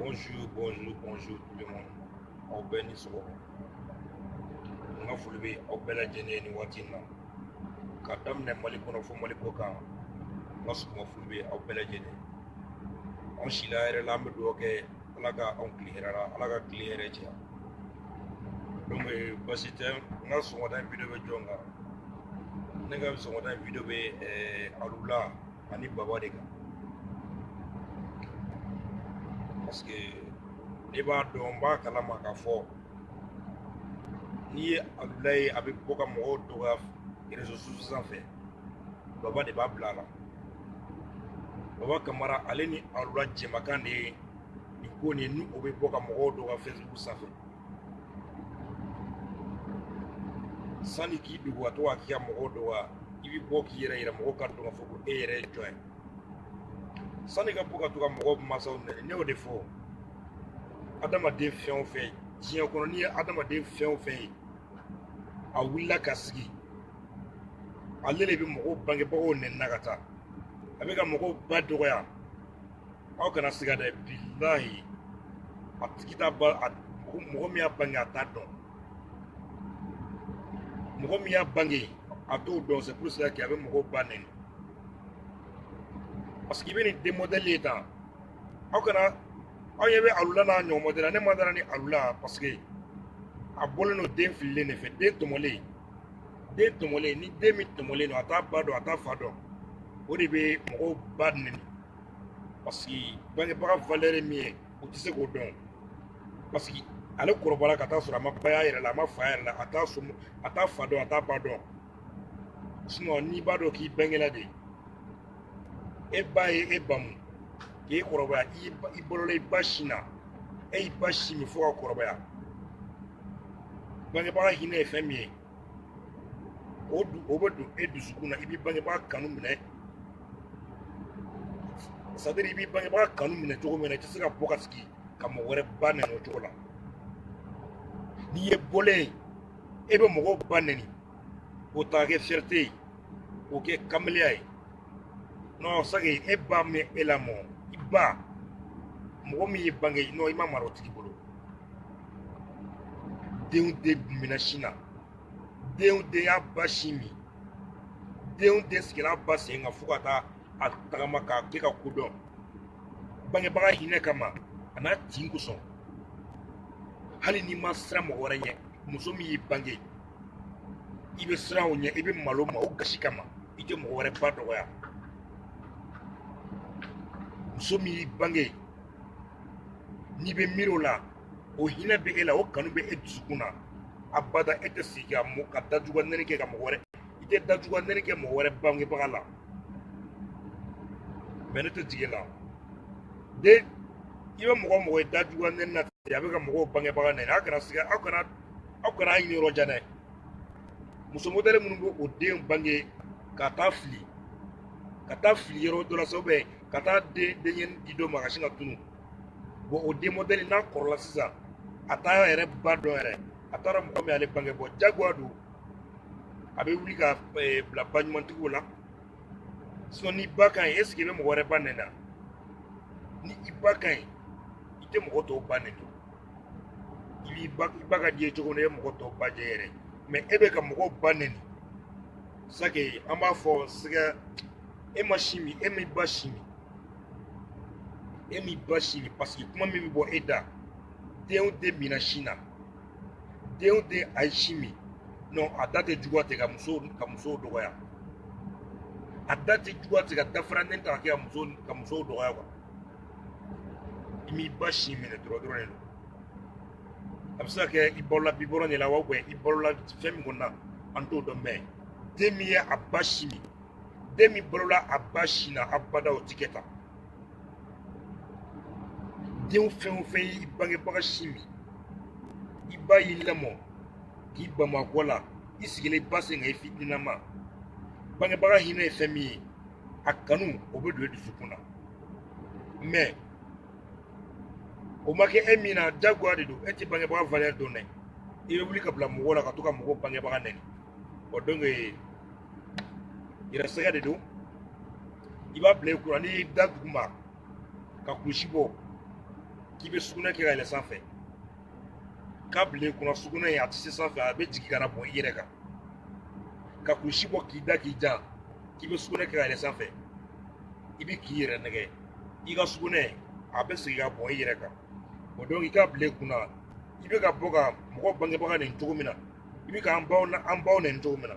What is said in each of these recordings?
Bonjour tout le monde. Au béni soit. On a foulé au bel adjene ni watina. Kadam ne maliko fo maliko kan. Nasu mo foulé au bel adjene. On shila ere lambe doke alaga on klihera alaga klihere tia. Donc basite nasu mo dan video be jonga. Nega so mo dan video be alula ani baba de kan. Parce que ne b'a dɔn n b'a kalama k'a fɔ n'i ye alula ye a bɛ bɔ ka mɔgɔw dɔgɔya réseaux sociaux sanfɛ baba de b'a bila a la. Baba Kamara ale ni alula jɛmakan de ye nin ko nin ni o bɛ bɔ ka mɔgɔw dɔgɔya Facebook sanfɛ sani k'i dogo ka to ka k'i ka mɔgɔw dɔgɔya i bɛ bɔ k'i yɛrɛ yira mɔgɔw ka dɔn ka fɔ ko e yɛrɛ ye jɔn ye sani ka bɔ ka to ka mɔgɔw mansaw nɛni ne y'o de fɔ adamaden fɛn o fɛn diɲɛ kɔnɔ n'i ye adamaden fɛn o fɛn ye a wulila ka sigi ale de bɛ mɔgɔw bangebagaw nɛnina ka taa a bɛ ka mɔgɔw ba dɔgɔya aw kana siga dɛ bilahi a tigi t'a ba mɔgɔ min y'a bange a t'a dɔn mɔgɔ min y'a bange a t'o dɔn c'est pour cela que a bɛ mɔgɔw ba nɛni parce que i bɛ nin den modèle ye tan aw kana aw ɲɛ bɛ alula n'a ɲɔgɔn modèle la ne ma dara ni alula parce que a bɔlen don den fililen de fɛ den tɔmɔlen ni den min tɔmɔlen don a t'a ba dɔn a t'a fa dɔn o de bɛ mɔgɔw ba nɛni parce que bangebaga valeur ye min ye o tɛ se k'o dɔn parce que ale kɔrɔbayara ka taa sɔrɔ a ma ba y'a yɛrɛ la a ma fa y'a yɛrɛ la a t'a fa dɔn a t'a ba dɔn sinon n'i b'a dɔn k'i bangela de e ba ye e bamu k'e kɔrɔbaya i bolola i ba sin na e y'i ba si min fo ka kɔrɔbaya bangebaga hinɛ ye fɛn min ye o bɛ don e dusukun na i b'i bangebaga kanu minɛ c'est à dire i b'i bangebaga kanu minɛ cogo min na i tɛ se ka bɔ ka sigi ka mɔgɔ wɛrɛ ba nɛni o cogo la n'i ye bɔlen e bɛ mɔgɔw ba nɛni o ta kɛ fierté ye o kɛ kamaleya ye non sake e ba min e lamɔ i ba mɔgɔ min y'i bange non i ma mara o tigi bolo denw de minɛ sin na denw de y'a ba sin min denw de sigila a ba sen kan fo ka taa a tagama k'a kɛ ka ko dɔn bangebaga hinɛ kama a n'a tin kosɔn hali n'i ma siran mɔgɔ wɛrɛ ɲɛ muso min y'i bange i bɛ siran o ɲɛ i bɛ malo ma o gasi kama i tɛ mɔgɔ wɛrɛ ba dɔgɔya muso min y'i bange n'i bɛ miiri o la o hinɛ bɛ e la o kanu bɛ e dusukun na abada e tɛ sigi ka dajugu nɛni kɛ ka mɔgɔ wɛrɛ i tɛ dajugu nɛni kɛ mɔgɔ wɛrɛ bangebaga la mais ne tɛ jigin la i bɛ mɔgɔ ye dajugu nɛni na ten a bɛ ka mɔgɔw bangebaga nɛni aw kana sigi aw kana ɲini yɔrɔ jan dɛ muso modèle minnu bɛ o den bange ka taa fili yɔrɔ dɔ la sa ubiyɛn ka taa den di dɔ ma ka sin ka tunu bon o den modèle n'a kɔrɔla sisan a t'a yɛrɛ ba dɔn yɛrɛ a taara mɔgɔ min ale bange bɔ jagoya don a bɛ wuli ka bila ba ɲumantigiw la sinon ni ba ka ɲi est ce que i bɛ mɔgɔ wɛrɛ ba nɛni ni i ba ka ɲi i tɛ mɔgɔ tɔw ba nɛni i ba ka di ye cogo min na i ye mɔgɔ tɔw ba jɛ yɛrɛ mais e bɛ ka mɔgɔw ba nɛni sake an b'a fɔ siga e ma si min e m'i ba si min parce que kuma min bɛ bɔ e da denw de minɛ sin na denw de a ye si min non a da tɛ juguya ten ka musow dɔgɔya a da tɛ juguya ten ka dafara nɛni ta ka kɛ ka musow dɔgɔya quoi i m'i ba si minɛ dɔrɔn de don a bɛ se ka kɛ i balola bibɔrɔn de la wa ubiyɛn i balola fɛn min kɔni na an t'o dɔn mais den min ye a ba si min den min balola a ba si na abada o tɛ kɛ tan den fɛn o fɛn ye i bangebaga si min i ba y'i lamɔ k'i bamakɔ la i sigilen i ba sen kan i fitininama bangebaga hinɛ ye fɛn min ye a kanu o bɛ don e dusukun na mais o ma kɛ e min na jagoya de don e tɛ bangebaga valeur dɔn dɛ i bɛ wuli ka bila mɔgɔw la ka to ka mɔgɔw bangebaga nɛni o donc yɛrɛsɛgɛ de don i b'a bila i kunna n'i y'i da duguma ka kulusi bɔ k'i bɛ sugunɛ kɛ ka yɛlɛ sanfɛ k'a bila i kunna sugunɛ in a tɛ se sanfɛ a bɛ jigin ka na bɔn i yɛrɛ kan ka kulusi bɔ k'i da k'i jan k'i bɛ sugunɛ kɛ ka yɛlɛ sanfɛ i bɛ k'i yɛrɛ nɛgɛ i ka sugunɛ a bɛ segin ka bɔn i yɛrɛ kan o donc i k'a bila i kunna i bɛ ka bɔ ka mɔgɔ bangebaga nin cogo min na i bɛ ka an baw nin cogo min na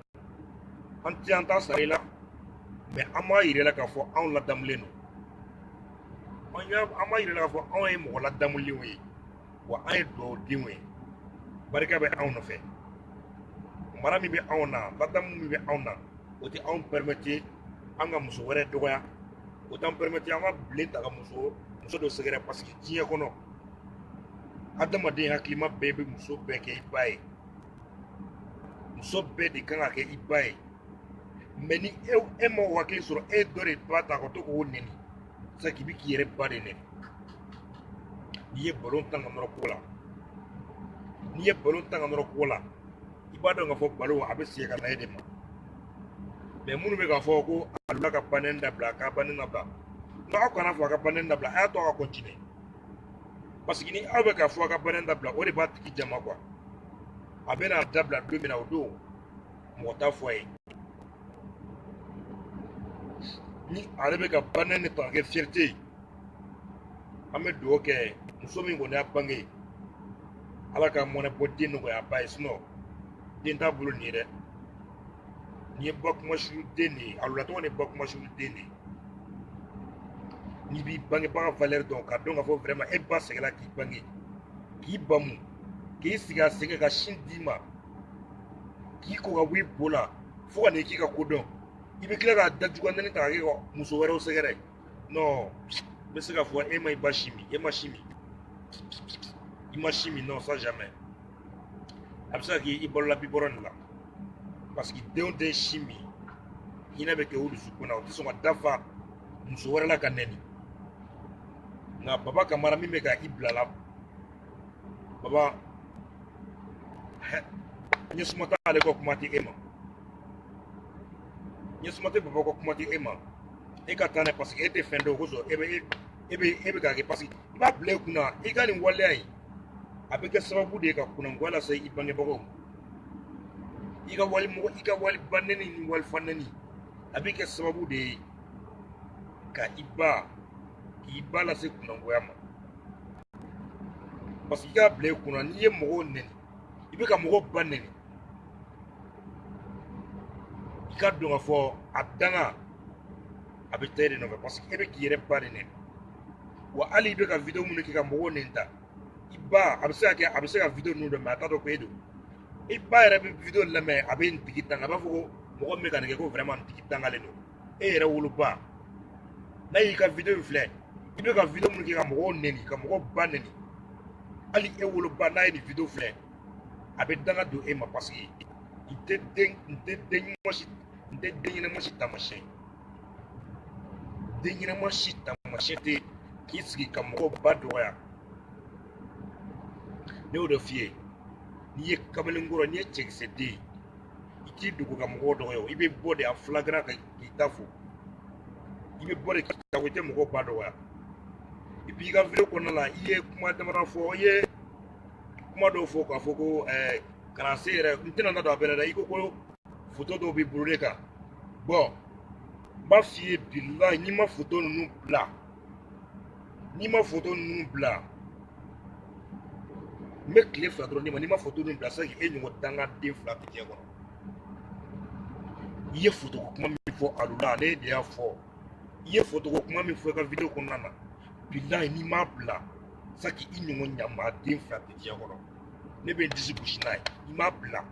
an tɛ an ta sara i la mɛ an b'a yira i la k'a fɔ anw ladamulen don an b'a yira i la k'a fɔ anw ye mɔgɔ ladamulenw ye wa an ye dugawudenw ye barika bɛ anw nɔfɛ mara min bɛ anw na ladamu min bɛ anw na o tɛ anw permettre an ka muso wɛrɛ dɔgɔya o t'an permettre an ka bilen ta ka muso dɔ sɛgɛrɛ parce que diɲɛ kɔnɔ adamaden hakilima bɛɛ bɛ muso bɛɛ kɛ i ba ye muso bɛɛ de kan ka kɛ i ba ye mɛ ni e ma o hakili sɔrɔ e dɔ de ba ta ka to k'o nɛni c'est k'i bɛ k'i yɛrɛ ba de nɛni n'i ye ballon tan ka nɔrɔ ko la n'i ye ballon tan ka nɔrɔ ko la i b'a dɔn k'a fɔ ballon a bɛ segin ka na e de ma mɛ minnu bɛ k'a fɔ ko alula ka banni dabila k'a banni dabila n'aw kana fɔ a ka banni dabila a y'a to a ka continuer parce que ni aw bɛ k'a fɔ a ka banni dabila o de b'a tigi jama quoi a bɛ n'a dabila don min na o don mɔgɔ t'a fɔ a ye ni ale bɛ ka banni de ta ka kɛ fierté ye an bɛ dugawu kɛ muso min kɔni y'a bange ala ka mɔnɛ bɔ den nɔgɔya a ba ye sinon den t'a bolo nin ye dɛ nin ye bakumasuru den de ye alulatɔgɔ ni bakumasuru den de ye n'i b'i bangebaga valeur dɔn k'a dɔn k'a fɔ vraiment e ba sɛgɛnna k'i bange k'i bamu k'i sigi a sen kan ka sin d'i ma k'i ko ka bɔ i bo la fo ka n'i k'i ka ko dɔn i bɛ tila k'a da jugandani ta ka kɛ ka muso wɛrɛw sɛgɛrɛ non n bɛ se k'a fɔ e ma i ba si min e ma si min i ma si min non ça jamais a bɛ se ka kɛ i balola bi bɔrɔ nin la parce que denw tɛ si min hinɛ bɛ kɛ o dusukun na o tɛ sɔn ka dafa muso wɛrɛ la ka nɛni nka baba kamara min bɛ ka i bila la baba n ye suma t'ale ka kuma tɛ e ma n ye suma tɛ baba ka kuma tɛ e ma e ka taa n'a ye parce que e tɛ fɛn dɔn o kosɔn e bɛ k'a kɛ parce que i b'a bila i kunna i ka nin waleya in a bɛ kɛ sababu de ye ka kunnangoya lase i bangebagaw ma i ka wali ba nɛni ni wali fa nɛni a bɛ kɛ sababu de ye ka k'i ba lase kunnangoya ma parce que i k'a bila i kunna n'i ye mɔgɔw nɛni i bɛ ka mɔgɔw ba nɛni i ka dɔn k'a fɔ a danga a bɛ taa e de nɔfɛ parce que e bɛ k'i yɛrɛ ba de nɛni wa hali i bɛ ka video minnu kɛ ka mɔgɔw nɛni ta i ba a bɛ se ka video ninnu dɔn mɛ a t'a dɔn ko e don i ba yɛrɛ bɛ video lamɛn a bɛ nin tigi tanga a b'a fɔ ko mɔgɔ min bɛ ka nin kɛ ko vraiment nin tigi tangalen don e yɛrɛ woloba n'a y'i ka video in filɛ i bɛ ka video minnu kɛ ka mɔgɔw nɛni ka mɔgɔw ba nɛni hali e woloba n'a ye nin video filɛ a bɛ danga don e ma parce que n tɛ den ɲɛnama si taamasiyɛn den ɲɛnama si taamasiyɛn tɛ k'i sigi ka mɔgɔw ba dɔgɔya ne y'o de f'i ye n'i ye kamalenkɔrɔ n'i ye cɛkisɛ den ye i t'i dogo ka mɔgɔw dɔgɔya i bɛ bɔ de a flagrant kan k'i ta fo i bɛ bɔ de k'i ta fo i tɛ mɔgɔw ba dɔgɔya et puis i ka video kɔnɔna la i ye kuma damadɔ fɔ i ye kuma dɔw fɔ k'a fɔ ko kana se yɛrɛ n tɛna da don a bɛɛ la dɛ i ko ko photo dɔw b'i bolo de kan bon n b'a f'i ye bilahi n'i ma photo ninnu bila n bɛ tile fila dɔrɔn d'i ma n'i ma photo ninnu bila c'est que e ɲɔgɔn dangaden fila tɛ diɲɛ kɔnɔ i ye photo ko kuma min fɔ alula ale de y'a fɔ i ye photo ko kuma min fɔ i ka video kɔnɔna na bilahi n'i m'a bila c'est que i ɲɔgɔn ɲamaden fila tɛ diɲɛ kɔnɔ ne bɛ n disi gosi n'a ye i m'a bila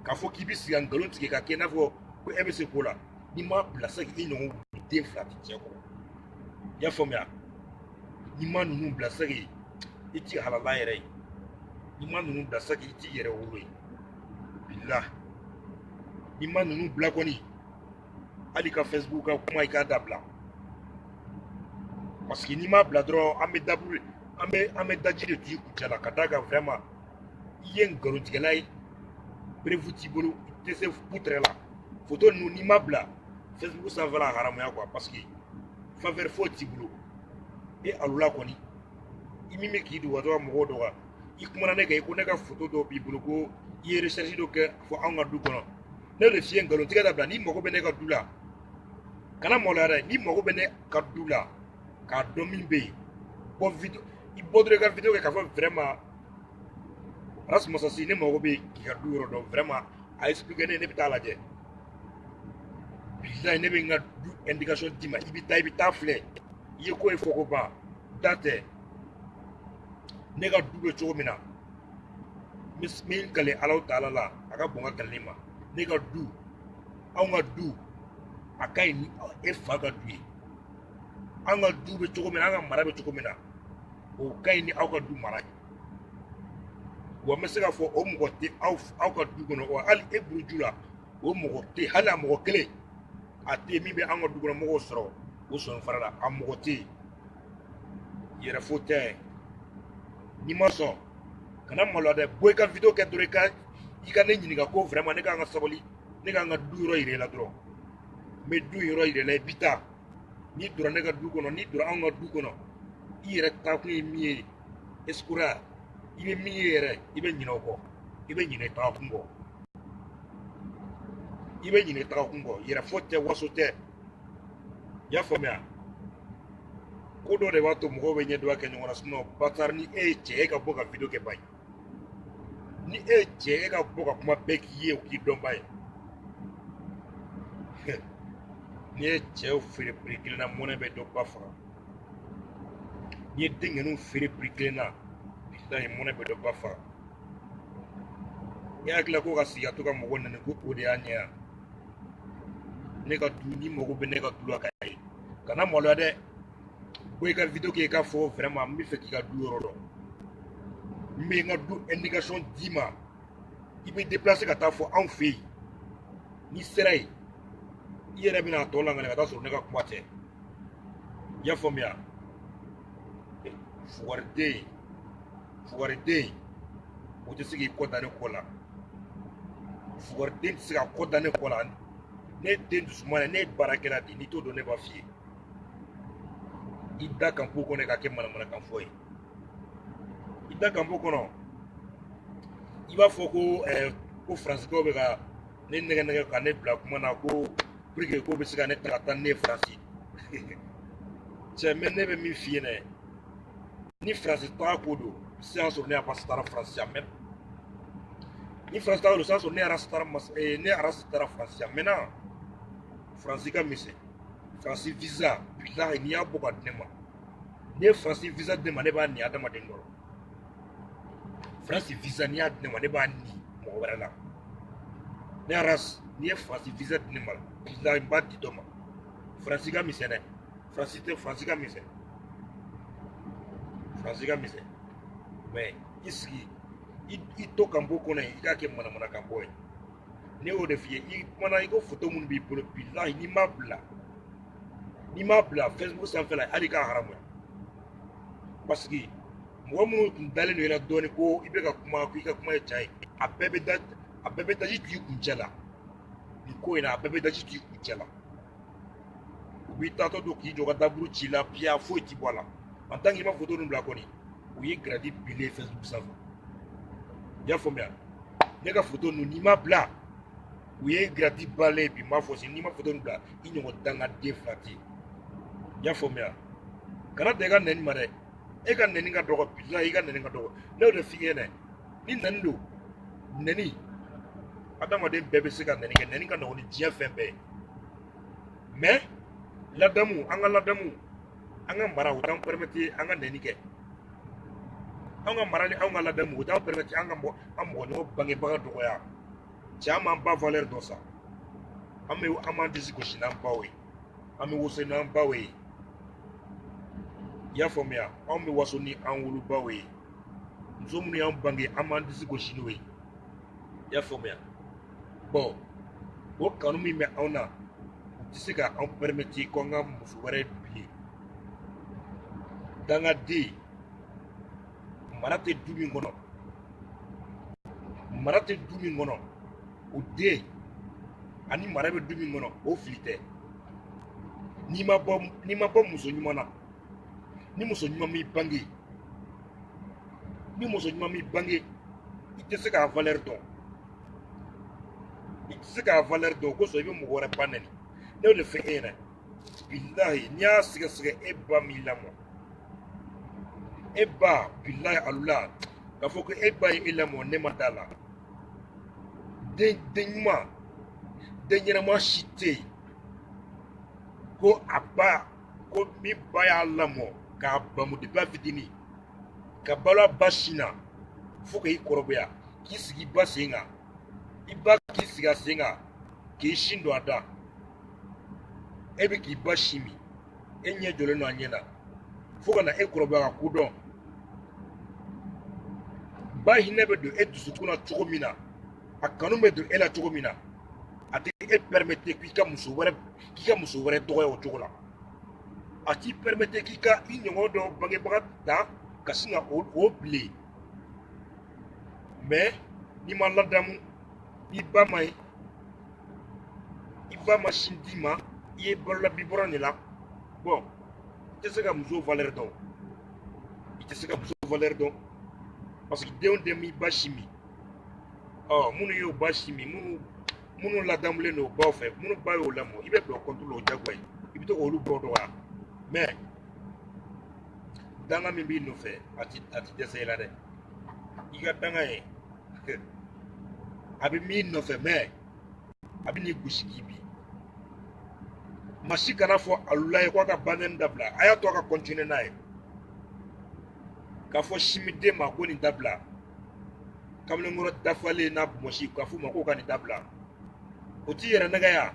k'a fɔ k'i bɛ sigi ka nkalon tigɛ ka kɛ i n'a fɔ ko e bɛ se ko la n'i m'a bila c'est que i ɲɔgɔn den fila tɛ diɲɛ kɔnɔ i y'a faamuya n'i ma ninnu bila c'est que i t'i halala yɛrɛ ye n'i ma ninnu bila c'est que i t'i yɛrɛ wolo ye bilahi n'i ma ninnu bila kɔni hali ka Facebook ka kuma i k'a dabila parce que n'i m'a bila dɔrɔn an bɛ daji de t'i kuncɛ la ka d'a kan vraiment i ye nkalontigɛla ye prévu t'i bolo i tɛ se poutre la photo ninnu n'i m'a bila Facebook sanfɛla haramuya quoi parce que faveur foyi t'i bolo e alula kɔni imi me ki du wato mo do ga ikumana ne ga ko ne ga photo do bi bulu ko i recherche do ke fo an ga du kono ne le fien ngalo tiga da bla ni mo ko be ne ga du la kana mo la re ni mo ko be ne ka du la ka do min be bo video i bodre ga video ke ka fo vraiment Rasmus asi ne mo ko be ki ka du ro do vraiment a expliquer ne bita la je bisa ne be nga du indication dima ibi ta fle ye ko e foko ba date ne ga du be chogo mina min kale Allah taala la aga bonga kalima ne ga du aw nga du akai ni e faga du an ga du be chogo mina nga mara be chogo mina o kai ni aw ga du mara wa mesega fo o mo te aw ga du gono o al e brujula o mo te hala mo kele ate mi be an ga du gono mo soro o son farala am mo te yere fote ni maso kana malo de boy ka video ke dure ka ikane nyini ga ko vraiment ne ka nga saboli ne ka nga duro ire la dro me du iro ire la bita ni dura ne ka du kono ni dura nga du kono ire ta ku mi eskura ibe mi ire ibe nyino ko ibe nyine ta ku ngo ibe nyine ta ku ngo yere fote wasote ya fomia kodo de wato mo be nyedwa ke nyona suno batar ni che ka boka video ke bai ni che ka boka kuma beki ye ki don bai ni che o fere prikil na mona be do bafa ni dinga no fere prikil na dai mona be do bafa ya kila ko ka siya to ka mo wona ne ko de anya ne ka du ni mo go be ne ka du ka kai kana mo lo de boy ka video ke ka fo vraiment mi fe ki ka du ro mi nga du indication dima ibe déplacer ka ta fo en fait ni serai yere bina to la ngale ka ta so ne ka kwate ya fo mia fuarte o te sigi ko dane ko la fuarte siga ko dane ko la ne den du sumane ne barakela di ni to do ne ba fie ida kampo kono ka ke mana kan foyi ida kampo kono iba foko ko france ko be ka ne nege ka ne bla kuma na ko prike ko be sika ne trata ne france che me ne be mi fine ni france ta ko do séance ne a pas tara france même ni france ta do séance ne ara stara mas ne ara stara france maintenant france ka mise France visa bila ni ya boka dema ne France visa dema ne ba ni adama de ngoro France visa ni adama ne ba ni mo wala ne aras ni France visa dema bila ba di doma France ga misene France ga mise mais ici i to kambo kona i ka ke mana kambo ne o de fie i mana i ko photo mun bi polo bila ni ma bla Facebook sanfɛ la hali ka haramu parce que mɔgɔ minnu tun dalen don i la dɔɔni ko i bɛ ka kuma ko i ka kuma ye tiɲɛ ye a bɛɛ bɛ daji tu i kuncɛ la nin ko in na a bɛɛ bɛ daji tu i kuncɛ la u b'i taatɔ don k'i jɔ ka daburu ci la piya foyi ti bɔ a la en tant que i ma photo ninnu bila kɔni u ye gradi bilen Facebook sanfɛ i y'a faamuya ne ka photo ninnu n'i ma bila u ye gradi balen bi ma fɔ si n'i ma photo ninnu bila i ɲɔgɔn dangaden fila tɛ yen i y'a faamuya kana da i ka nɛni ma dɛ e ka nɛni ka dɔgɔ bilahi i ka nɛni ka dɔgɔ ne y'o de f'i ɲɛna ni nɛni don nɛni adamaden bɛɛ bɛ se ka nɛni kɛ nɛni ka nɔgɔn ni diɲɛ fɛn bɛɛ ye mais ladamu an ka ladamu an ka mara o t'an permettre an ka nɛni kɛ an ka mara ni an ka ladamu o t'an permettre an ka mɔgɔ ɲɔgɔn bangebaga dɔgɔya cɛ an b'an ba valeur dɔn sa an b'an disi gosi n'an baw ye an bɛ woso n'an baw ye i y'a faamuya anw bɛ waso ni an wolobaw ye muso minnu y'an bange an b'an disi gosi n'o ye i y'a faamuya bon o kanu min bɛ anw na u tɛ se ka anw permettre ko an ka muso wɛrɛ bilen dangaden mara tɛ du min kɔnɔ o den ani mara bɛ du min kɔnɔ o fili tɛ n'i ma bɔ muso ɲuman na ni muso ɲuman m'i bange ni muso ɲuman mi bange i tɛ se k'a valeur dɔn i tɛ se k'a valeur dɔn o kosɔn i bɛ mɔgɔ wɛrɛ ba nɛni ne y'o de fɔ e ɲɛna bilahi n'i y'a sɛgɛsɛgɛ e ba m'i lamɔ e ba bilahi alula k'a fɔ ko e ba ye e lamɔ ne ma d'a la den ɲuman den ɲɛnama si tɛ yen ko a ba ko min ba y'a lamɔ k'a bamu depuis a fitinin ka balo a ba sin na fo k'i kɔrɔbaya k'i sigi i ba sen kan i ba k'i sigi a sen kan k'i sin don a da e bɛ k'i ba sin min e ɲɛ jɔlen don a ɲɛ na fo ka na e kɔrɔbaya ka kodɔn ba hinɛ bɛ don e dusukun na cogo min na a kanu bɛ don e la cogo min na a tɛ e permettre k'i ka muso wɛrɛ dɔgɔya o cogo la a t'i permettre k'i ka i ɲɔgɔn dɔ bangebaga ta ka sin ka o bilen mais n'i ma ladamu i ba ma ye i ba ma sin d'i ma i ye balola bi bɔrɔn de la bon i tɛ se ka muso valeur dɔn i tɛ se ka muso valeur dɔn parce que denw den m'i ba sin min minnu y'o ba sin min minnu ladamulen don baw fɛ minnu ba y'o lamɔ i bɛ bila o compte la o diyagoya ye i bɛ to k'olu bɔ dɔgɔya mais danga min b'i nɔfɛ a ti dɛsɛ i la dɛ i ka danga ye a bɛ min nɔfɛ mais a bɛ n'i gosi k'i bin maa si kana fɔ alula ye k'a ka banni dabila a y'a to a ka continuer n'a ye k'a fɔ simiden ma ko nin dabila kamalenkɔrɔ dafalen n'a mɔsi k'a fɔ ma ko ka nin dabila o t'i yɛrɛ nɛgɛ ya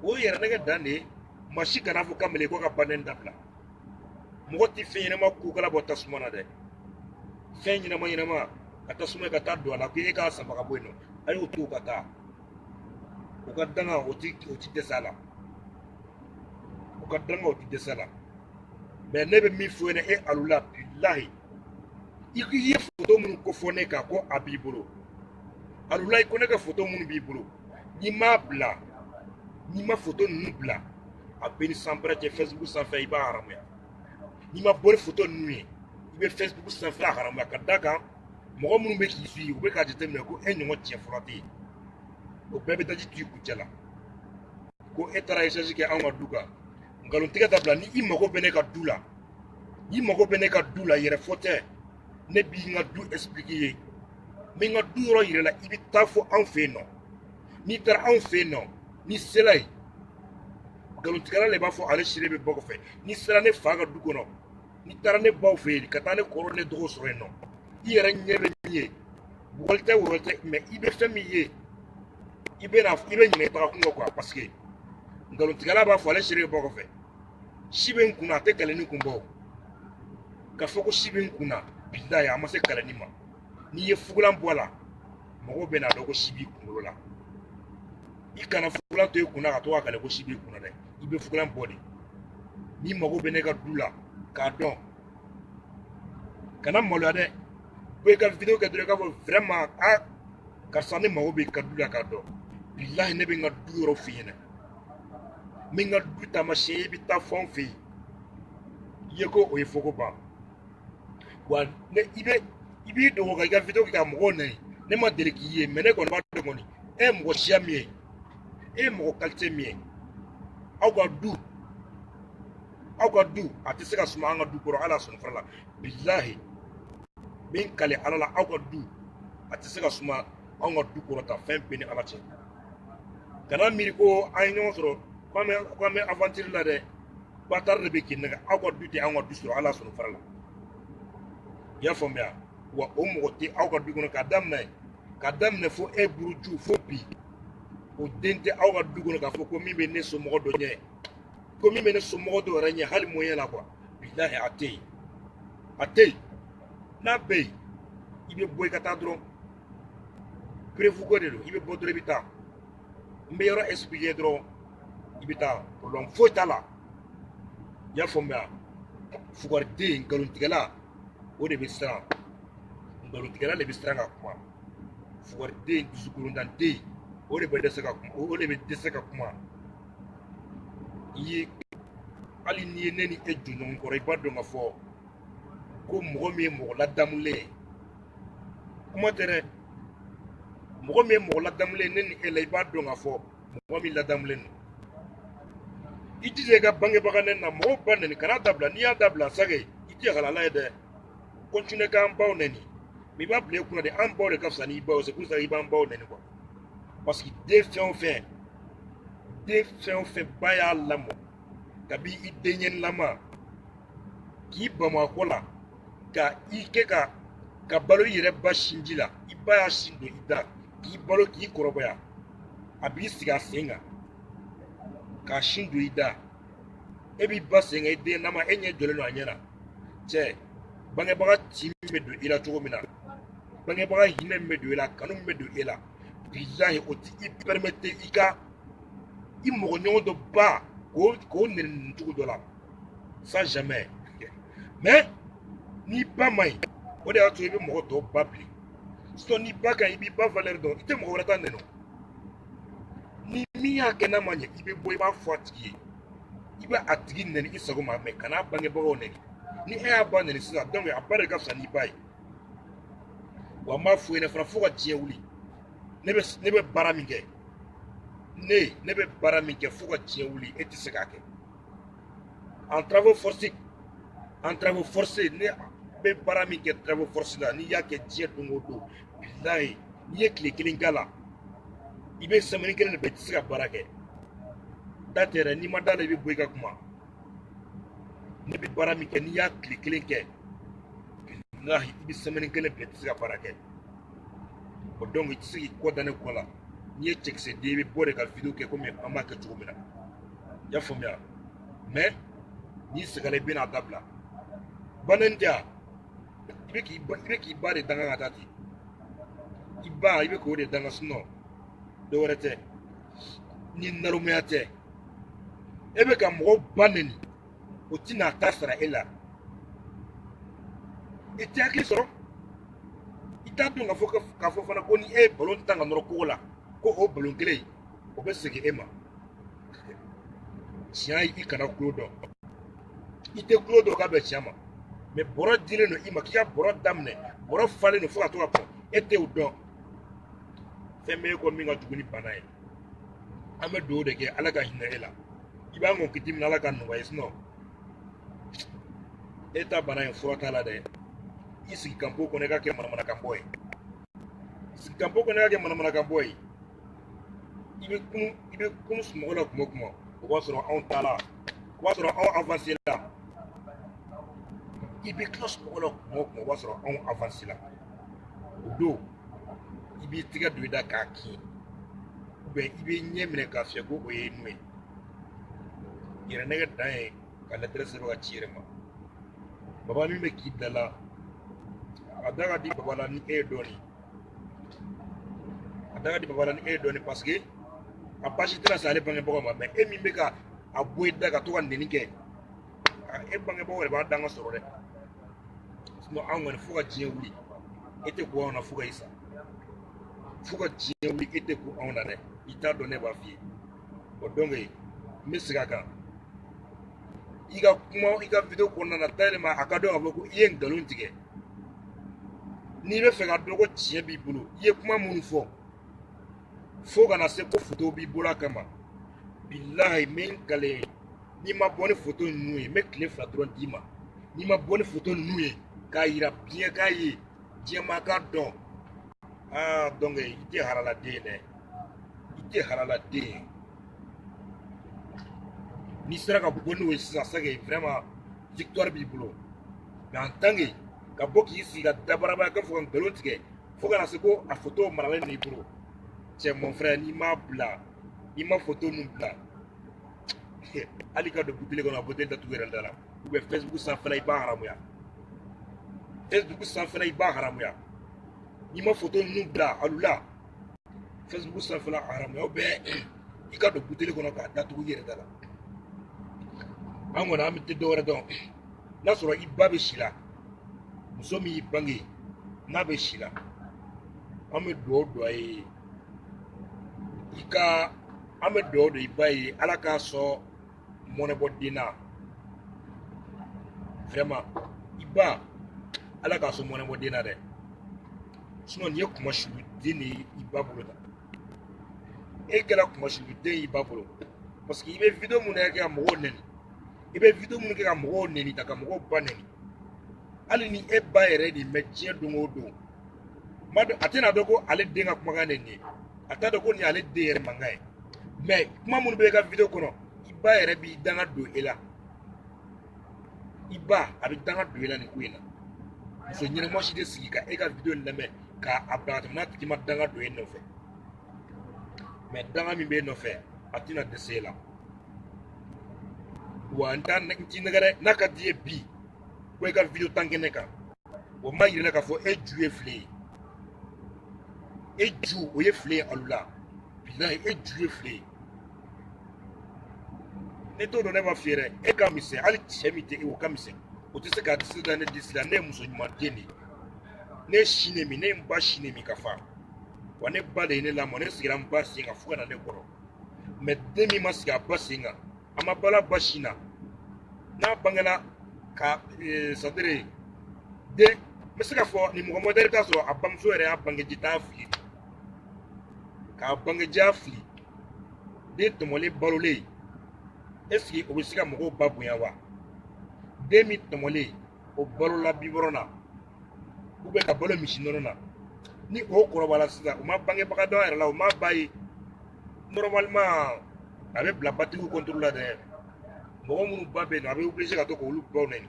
o ye yɛrɛ nɛgɛ dan de ye maa si kana fɔ kamalen ko ka banni dabila mɔgɔ tɛ fɛn ɲɛnama kokala bɔ tasuma na dɛ fɛn ɲɛnama ka tasuma ka taa don a la ko e k'a sama ka bɔ yen nɔ a y'o to ka taa o ka danga o ti dɛsɛ a la o ka danga o ti dɛsɛ a la mais ne bɛ min fɔ ɲɛna e alula bilahi i ye photo minnu ko fɔ ne kan ko a b'i bolo alula ko ne ka photo minnu b'i bolo n'i m'a bila n'i ma photo ninnu bila a bɛ ni sanpɛrɛ cɛ Facebook sanfɛ i b'a haramuya n'i ma bɔ ni photo ninnu ye i bɛ Facebook sanfɛ a haramuya ka d'a kan mɔgɔ minnu bɛ k'i suit u bɛ k'a jateminɛ ko e ɲɔgɔn cɛ fɔlɔ tɛ yen o bɛɛ bɛ daji to i kuncɛ la ko e taara échange kɛ anw ka du kan nkalontigɛ dabila ni i mago bɛ ne ka du la n'i mago bɛ ne ka du la yɛrɛ fɔ tɛ ne b'i ka du expliquer ye n bɛ n ka du yɔrɔ yira la i bɛ taa fɔ anw fɛ yen nɔ n'i taara anw fɛ yen nɔ n'i sera yen nkalontigɛla de b'a fɔ ale sire bɛ bɔ kɔfɛ n'i sera ne fa ka du kɔnɔ n'i taara ne baw fɛ yen ka taa ne kɔrɔ ne dɔgɔ sɔrɔ yen nɔ i yɛrɛ ɲɛ bɛ min ye wɔli tɛ wɔrɔ tɛ mais i bɛ fɛn min ye i bɛ ɲinɛ i taga kun kɔ quoi parce que nkalontigɛla b'a fɔ ale sire bɛ bɔ kɔfɛ si bɛ n kunna a tɛ kɛlɛni kun bɔ k'a fɔ ko si bɛ n kunna bilahi a ma se kɛlɛni ma n'i ye fugulan bɔ a la mɔgɔw bɛ n'a dɔn ko si b'i kunkolo la i kana fugulan to i kunna ka to ka kɛlɛ ko si b'i kunna dɛ i bɛ fugulan bɔ de n'i mago bɛ ne ka du la k'a dɔn kana maloya dɛ ko i ka video kɛ dɔrɔn i k'a fɔ vraiment karisa ne mago bɛ i ka du la k'a dɔn bilahi ne bɛ n ka du yɔrɔ f'i ɲɛna n bɛ n ka du taamasiyɛn i bɛ taa fɔ an fɛ yen i ye ko o ye fɔ ko ban wa i b'i dogo ka i ka video kɛ ka mɔgɔw nɛni ne ma deli k'i ye mais ne kɔni b'a dɔn kɔni e ye mɔgɔ siya min ye e ye mɔgɔ qualité min ye aw ka du a tɛ se ka suma an ka du kɔrɔ ala sɔnni fara la bilahi min kale ala la aw ka du a tɛ se ka suma an ka du kɔrɔ ta fɛn bɛɛ ni ala cɛ kana miiri ko an ye ɲɔgɔn sɔrɔ k'an bɛ aventure la dɛ batard de bɛ k'i nɛgɛ aw ka du tɛ an ka du sɔrɔ ala sɔnni fara la i y'a faamuya wa o mɔgɔ tɛ aw ka du kɔnɔ k'a daminɛ fo e buruju fo bi o den tɛ aw ka du kɔnɔ k'a fɔ ko min bɛ ne somɔgɔ dɔ ɲɛ ko min bɛ ne somɔgɔ dɔ yɛrɛ ɲɛ hali moyen la quoi bilahi a tɛ yen n'a bɛ yen i bɛ bɔ i ka taa dɔrɔn prévu ko de don i bɛ bɔ dɔrɔn i bɛ taa n bɛ yɔrɔ expliquer dɔrɔn i bɛ taa problème foyi t'a la i y'a faamuya fugariden nkalontigɛla o de bɛ siran nkalontigɛla de bɛ siran ka kuma fugariden dusukolondaden o de bɛ dɛsɛ ka kuma i ye hali n'i ye ne ni e jɔ ɲɔgɔn kɔrɔ i b'a dɔn ka fɔ ko mɔgɔ min ye mɔgɔ ladamulen ye kuma tɛ dɛ mɔgɔ min ye mɔgɔ ladamulen ne ni e la i b'a dɔn k'a fɔ mɔgɔ min ladamulen don i jija i ka bangebaga nɛni na mɔgɔw ba nɛni kana dabila n'i y'a dabila sake i tɛ halala ye dɛ continue k'an baw nɛni mais i b'a bila i kunna de an baw de ka fisa n'i baw c'est pour ça i b'an baw nɛni quoi parce que den fɛn o fɛn ba y'a lamɔ kabi i denɲɛnilama k'i bamakɔ la ka i kɛ ka balo i yɛrɛ ba sinji la i ba y'a sin don i da k'i balo k'i kɔrɔbaya a b'i sigi a sen kan k'a sin don i da e b'i ba sen kan i den nama e ɲɛ jɔlen don a ɲɛ na cɛ bangebaga tin min bɛ don i la cogo min na bangebaga hinɛ min bɛ don i la kanu min bɛ don i la bilahi o ti i permettre i mɔgɔ ɲɔgɔn dɔ ba k'o nɛni cogo dɔ la ça jamais mais n'i ba man ɲi o de y'a to i bɛ mɔgɔ tɔw ba bili sinon n'i ba ka ɲi i b'i ba valeur dɔn i tɛ mɔgɔ wɛrɛ ta nɛni ni min y'a kɛ n'a ma ɲɛ i bɛ bɔ i b'a fɔ a tigi ye i bɛ a tigi nɛni i sago ma mais kana bangebagaw nɛni ni e y'a ba nɛni sisan donc a ba de ka fisa n'i ba ye wa n b'a fɔ i ɲɛna fana fo ka diɲɛ wuli ne bɛ baara min kɛ ne bɛ baara min kɛ fo ka diɲɛ wuli e tɛ se k'a kɛ en travaux forcés ne bɛ baara min kɛ travaux forcés la n'i y'a kɛ diɲɛ don o don bilahi n'i ye tile kelen k'a la i bɛ semaine kelen de bɛ i tɛ se ka baara kɛ da tɛ yɛrɛ n'i ma da la i bɛ bɔ i ka kuma ne bɛ baara min kɛ n'i y'a tile kelen kɛ bilahi i bɛ semaine kelen bɛ i tɛ se ka baara kɛ o donc i tɛ se k'i kɔ da ne kɔ la n'i ye cɛkisɛ den i bɛ bɔ de ka video kɛ komi an b'a kɛ cogo min na i y'a faamuya mais n'i sɛgɛnna i bɛna dabila banɛni tɛ i bɛ k'i ba de danga ka taa ten i ba i bɛ k'o de danga sinon dɔ wɛrɛ tɛ ni nalomaya tɛ e bɛ ka mɔgɔw ba nɛni o tɛna ta sara e la i tɛ hakili sɔrɔ i t'a dɔn k'a fɔ fana ko ni e ye balon tan ka nɔrɔ kogo la ko o balon kelen o bɛ segin e ma tiɲɛ i kana tulo dɔn i tɛ tulo dɔn k'a bɛ tiɲɛ ma mais bɔrɔ dilen don i ma k'i ka bɔrɔ daminɛ bɔrɔ falen don fo ka to ka bɔn e t'o dɔn fɛn bɛ e kɔ min ka jugu ni bana ye an bɛ dugawu de kɛ ala ka hinɛ e la i b'a ŋɔn kiti min ala ka nɔgɔya sinon e ta bana in fura t'a la dɛ i sigi kanpo kɔnɔ i ka kɛ manamanakanbɔ ye sigi kanpo kɔnɔ i ka kɛ manamanakanbɔ ye i bɛ kunu sunɔgɔ la kuma o kuma o b'a sɔrɔ anw ta la o b'a sɔrɔ anw avancé la i bɛ tila sunɔgɔ la kuma o kuma o b'a sɔrɔ anw avancé la o don i b'i tigɛ don i da k'a kin ou bien i bɛ ɲɛ minɛ k'a fiyɛ ko o ye nu ye yɛrɛnɛgɛ dan ye ka lettre sɛbɛn ka ci yɛrɛ ma baba min bɛ k'i da la a da ka di baba la ni e ye dɔɔnin parce que a basi tɛna se ale bangebagaw ma mais e min bɛ ka a bɔ i da ka to ka nɛni kɛ e bangebagaw yɛrɛ b'a danga sɔrɔ dɛ sinon anw kɔni fo ka diɲɛ wuli e tɛ ko anw na fo ka i sa fo ka diɲɛ wuli e tɛ ko anw na dɛ i t'a dɔn ne b'a f'i ye o donc n bɛ segin a kan i ka kuma i ka video kɔnɔna na tellement a ka dɔn k'a fɔ ko i ye nkalon tigɛ n'i bɛ fɛ ka dɔn ko tiɲɛ b'i bolo i ye kuma minnu fɔ fo kana se ko photo b'i bolo a kama bilahi n bɛ n kale n'i ma bɔ ni photo ninnu ye n bɛ tile 2 dɔrɔn d'i ma n'i ma bɔ ni photo ninnu ye k'a yira diɲɛ k'a ye diɲɛ ma k'a dɔn donc i tɛ halaladen ye dɛ i tɛ halaladen ye n'i sera ka bɔ n'o ye sisan sake vraiment victoire b'i bolo mais en tant que ka bɔ k'i sigi ka dabarabaya k'a fɔ ka nkalon tigɛ fo kana se ko a photo maralen n'i bolo cɛ mon frère n'i m'a bila i ma photo ninnu bila hali ka don buteli kɔnɔ a buteli datugu yɛrɛ da la ou bien Facebook sanfɛla i b'a haramuya n'i ma photo ninnu bila alu la Facebook sanfɛla haramuya ou bien i ka don buteli kɔnɔ k'a datugu i yɛrɛ da la an kɔni an tɛ dɔwɛrɛ dɔn n'a sɔrɔ i ba bɛ si la muso min y'i bange n'a bɛ si la an bɛ dugawu don a ye an bɛ dugawu don i ba ye ala k'a sɔn mɔnɛbɔ den na vraiment i ba ala ka so mɔnɛ bɔ den na dɛ sinon nin ye kuma sulu den de ye i ba bolo ta e kɛra kuma sulu den y'i ba bolo parce que i bɛ video mun kɛ ka mɔgɔw nɛni i bɛ video mun kɛ ka mɔgɔw nɛni ta ka mɔgɔw ba nɛni hali ni e ba yɛrɛ de mɛ diɲɛ don o don a tɛna dɔn ko ale den ka kumakan de nin a t'a dɔn ko nin ale den yɛrɛ mankan ye mais kuma minnu bɛ e ka video kɔnɔ i ba yɛrɛ b'i danga don e la i ba a bɛ danga don e la nin ko in na muso ɲɛnɛma si de sigi ka e ka video lamɛn k'a bila n'a tigi ma danga don e nɔfɛ mais danga min bɛ e nɔfɛ a tɛna dɛsɛ e la wa n t'i nɛgɛ dɛ n'a ka d'i ye bi ko e ka video tan kɛnɛ kan o ma yir'i la k'a fɔ e ju ye file ye e ju o ye file ye alu la bilahi e ju ye file ye ne t'o dɔn ne b'a f'i ye dɛ e ka misɛn hali cɛ min tɛ e o ka misɛn o tɛ se k'a disi da ne disi la ne ye muso ɲuman den de ye ne ye si ne min ne ye n ba si ne min ka fa wa ne ba de ye ne lamɔ ne sigira n ba sen kan fo ka na ne kɔrɔ mais den min ma sigi a ba sen kan a ma bala ba sin na n'a bangena ka sadere den n bɛ se ka fɔ nin mɔgɔ modèle t'a sɔrɔ a bamuso yɛrɛ y'a bangeji t'a fili k'a bangejiya fili den tɔmɔlen balolen est ce que o bɛ se ka mɔgɔw ba bonya wa den min tɔmɔlen o balola bibɔrɔn na ou bien ka balo misi nɔnɔ na ni o kɔrɔbala sisan o ma bangebaga dɔn yɛrɛ la o ma ba ye normalement a bɛ bila batigiw contrôle la dɛ mɔgɔ minnu ba bɛ yen nɔ a bɛ obligé ka to k'olu baw nɛni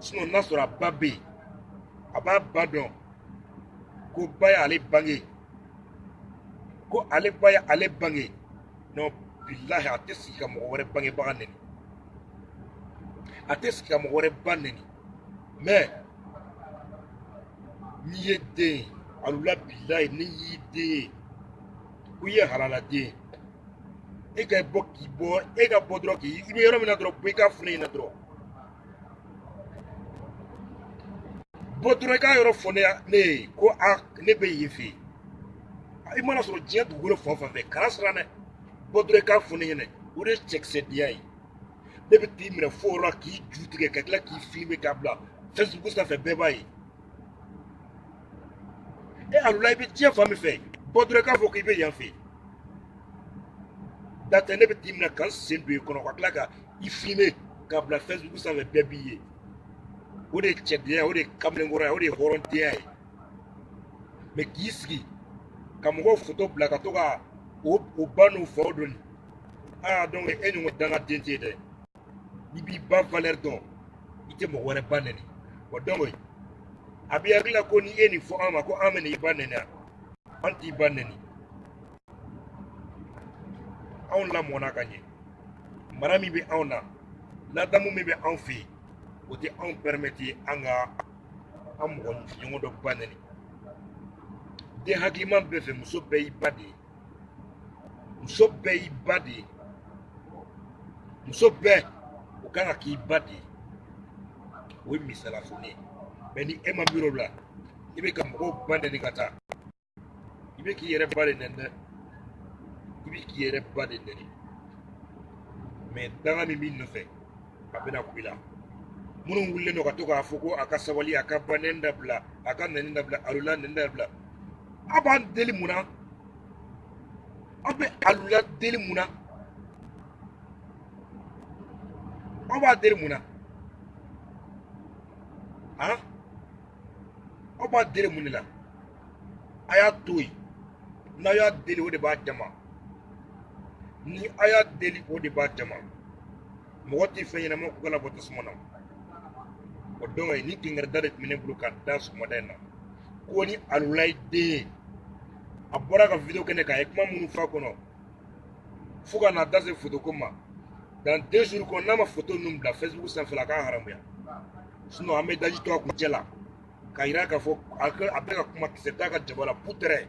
sinon n'a sɔrɔ a ba bɛ yen a b'a ba dɔn ko ba y'ale bange ko ale ba y'ale bange non bilahi a tɛ sigi ka mɔgɔ wɛrɛ bangebaga nɛni a tɛ sigi ka mɔgɔ wɛrɛ ba nɛni mais n'i ye den ye alula bilahi n'i y'i den ye ko i ye halala den e ka bɔ k'i bɔ e ka bɔ dɔrɔn k'i i bɛ yɔrɔ min na dɔrɔn bɔ i ka fune in na dɔrɔn bɔ dɔrɔn i ka yɔrɔ fɔ ne ye ko a ne bɛ yen fɛ yen i mana sɔrɔ diɲɛ dugukolo fan o fan fɛ kana siran dɛ bɔ dɔrɔn i ka fɔ ne ɲɛna o de ye cɛkisɛdenya ye ne bɛ t'i minɛ fo yɔrɔ la k'i ju tigɛ ka tila k'i filmer k'a bila Facebook sanfɛ bɛɛ b'a ye e alula i bɛ diɲɛ fan min fɛ bɔ dɔrɔn i k'a fɔ k'i bɛ yan fɛ datɛ ne bɛ t'i minɛ ka n sen don i kɔnɔ ka tila ka i filmer k'a bila Facebook sanfɛ bɛɛ b'i ye o de ye cɛdenya o de ye kamalenkɔrɔya o de ye hɔrɔndenya ye mais k'i sigi ka mɔgɔw photo bila ka to ka o ba n'u faw dɔn nin donc e ɲɔgɔn dangaden tɛ dɛ i b'i ba valeur dɔn i tɛ mɔgɔ wɛrɛ ba nɛni wa donc a b'i hakili la ko ni e nin fɔ an ma ko an bɛ n'i ba nɛni an t'i ba nɛni anw lamɔna ka ɲɛ mara min bɛ anw na ladamu min bɛ anw fɛ yen o tɛ anw permettre an ka an mɔgɔ ɲɔgɔn dɔ ba nɛni den hakiliman bɛɛ fɛ muso bɛɛ y'i ba de ye muso bɛɛ y'i ba de ye muso bɛɛ o kan ka k'i ba de ye o ye misalafo ye mais ni e ma miiri o la i bɛ ka mɔgɔw ba nɛni ka taa i bɛ k'i yɛrɛ ba de nɛni dɛ i bɛ k'i yɛrɛ ba de nɛni mais danga min b'i nɔfɛ a bɛna ku i la minnu wulilen don ka to k'a fɔ ko a ka sabali a ka ba nɛni dabila a ka nɛni dabila alula nɛni dabila a b'an deli mun na aw bɛ alula deli mun na aw b'a deli mun na han aw b'a deli mun de la a y'a to yen n'aw y'a deli o de b'a jama ni a y'a deli o de b'a jama mɔgɔ tɛ fɛn ɲɛnama ko kala bɔ tasuma na o donc ni kinkɛrɛda de tun bɛ ne bolo ka da sɔgɔmada in na ko ni alula ye den ye a bɔra ka video kɛ ne kan a ye kuma minnu f'a kɔnɔ fo ka na da se photo ko ma dans 2 jours kɔnɔ n'a ma photo ninnu bila Facebook sanfɛ a k'a haramuya sinon an bɛ daji to a kuncɛ la k'a yira k'a fɔ a bɛ ka kuma kisɛ t'a ka jaba la putere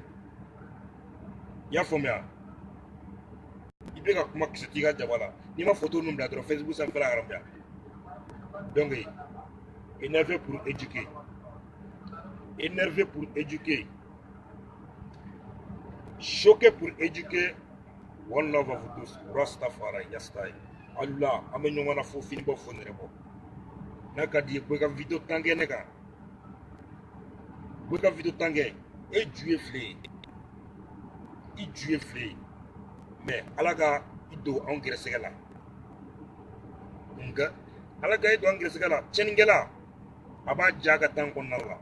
i y'a faamuya i bɛ ka kuma kisɛ t'i ka jaba la n'i ma photo ninnu bila dɔrɔn Facebook sanfɛ la haramuya donc énervé pour éduquer énervé pour éduquer choqué pour éduquer one love of tous Rastafari yastai Allah an bɛ ɲɔgɔn na fo fini bɔ fo nɛrɛ bɔ n'a ka d'i ye ko i ka video tan kɛ ne kan bɛ ka video tan kɛ e ju ye file ye i ju ye file ye mais ala ka i don anw gɛrɛsɛgɛ la nka ala ka i don an gɛrɛsɛgɛ la cɛnnikɛla a b'a ja ka tan kɔnɔna la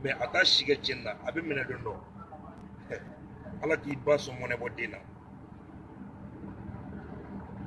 mais a t'a si kɛ cɛnni na a bɛ minɛ don dɔ ala k'i ba sɔn mɔnɛ bɔ den na